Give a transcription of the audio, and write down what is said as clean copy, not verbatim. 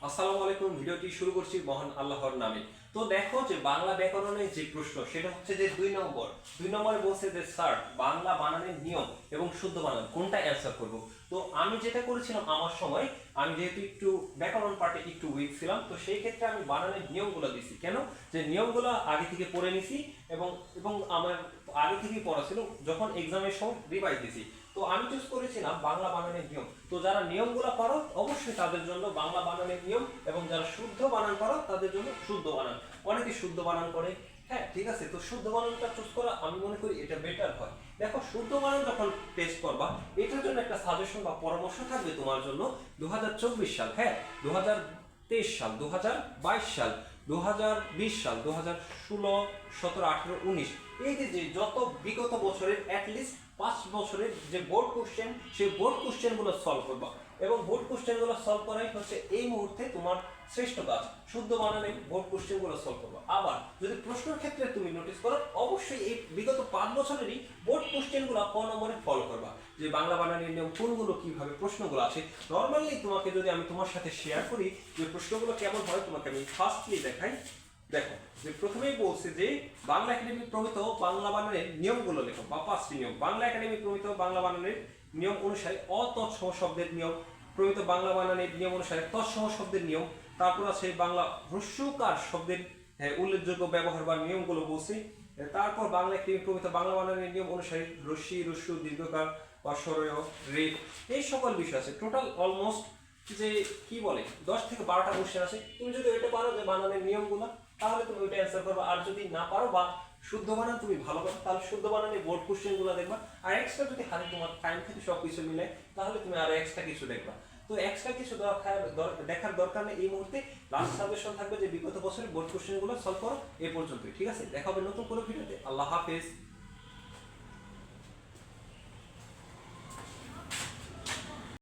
আসসালামু আলাইকুম। ভিডিওটি শুরু করছি মহান আল্লাহর নামে। তো দেখো যে বাংলা ব্যাকরণের যে প্রশ্ন সেটা হচ্ছে যে দুই নম্বরে বলছে যে স্যার বাংলা বানানের নিয়ম এবং শুদ্ধ বানান কোনটা অ্যান্সার করব। তো আমি যেটা করেছিলাম আমার সময়, আমি যেহেতু একটু ব্যাকরণ পার্টে একটু উইক ছিলাম, তো সেই ক্ষেত্রে আমি বানানের নিয়মগুলো দিছি। কেন? যে নিয়মগুলো আগে থেকে পড়ে নিছি এবং এবং আমার আগে থেকেই পড়া ছিল, যখন এক্সামের সময় রিভাইজ দিছি। তো আমি চুজ করেছিলাম বাংলা বানানের নিয়ম। তো যারা নিয়মগুলো পারো অবশ্যই তাদের জন্য বাংলা বানানের নিয়ম, এবং যারা শুদ্ধ বানান পারো তাদের জন্য শুদ্ধ বানান। অনেকে শুদ্ধ বানান করে, হ্যাঁ ঠিক আছে। তো শুদ্ধ বানানটা চুজ করা আমি মনে করি এটা বেটার হয়। দেখো শুদ্ধ বানান যখন টেস্ট করবা, এটার জন্য একটা সাজেশন বা পরামর্শ থাকবে তোমার জন্য। 2024 সাল, হ্যাঁ 2023 সাল, 2022 সাল, 2020 সাল, 2016, 17, 18, 19, এই যে যত বিগত বছরের অ্যাটলিস্ট 5 বছরের যে বোর্ড কোশ্চেন, সেই বোর্ড কোশ্চেনগুলো সলভ করবা। এবং বোর্ড কোশ্চেনগুলো সলভ করাই হচ্ছে এই মুহূর্তে তোমার শ্রেষ্ঠ কাজ। শুদ্ধ বানানে বোর্ড কোশ্চেনগুলো সলভ করবা। আবার যদি প্রশ্নের ক্ষেত্রে তুমি নোটিস করো, অবশ্যই এই বিগত 5 বছরেরই বোর্ড কোশ্চেনগুলো ক নম্বরে ফলো করবা, যে বাংলা বানানের নিয়ম কোনগুলো, কিভাবে প্রশ্নগুলো আসে। নর্মালি তোমাকে যদি আমি তোমার সাথে শেয়ার করি যে প্রশ্নগুলো কেমন হয়, তোমাকে আমি ফার্স্টলি দেখাই। দেখো যে প্রথমেই বলছে যে বাংলা একাডেমি প্রমিত বাংলা বানানের নিয়মগুলো লেখো, বা 5টি নিয়ম। বাংলা একাডেমি প্রমিত বাংলা বানানের নিয়ম অনুসারে অতৎসম শব্দের নিয়ম, প্রমিত বাংলা বানানের নিয়ম অনুসারে তৎসম শব্দের নিয়ম, তারপর আছে বাংলা হ্রস্বকার শব্দের উল্লেখযোগ্য ব্যবহার বা নিয়মগুলো বলছি। তারপর বাংলা একাডেমি প্রমিত বাংলা বানানের নিয়ম অনুসারে রস্যি, হ্রস্ব, দীর্ঘকার বা স্বরয়, রেফ, এই সকল বিষয় আছে। টোটাল অলমোস্ট যে কি বলে 10 থেকে 12টা কোশ্চেন আছে। তুমি যদি ওইটা পারো যে বানানের নিয়মগুলো, তাহলে তুমি ওইটা অ্যান্সার করবে। আর যদি না পারো বা শুদ্ধ বানান তুমি ভালো পারো, তাহলে শুদ্ধ বানানে বোর্ড কোশ্চেনগুলো দেখবা। আর এক্সট্রা যদি হাতে তোমার টাইম থেকে সব কিছু মিলে, তাহলে তুমি আরো এক্সট্রা কিছু দেখবা। তো এক্সট্রা কিছু দেখার দরকার নেই এই মুহূর্তে। লাস্ট সাজেশন থাকবে যে বিগত বছরের বোর্ড কোশ্চেনগুলো সলভ করো। এ পর্যন্তই, ঠিক আছে। দেখা হবে নতুন কোনো ভিডিওতে। আল্লাহ হাফেজ।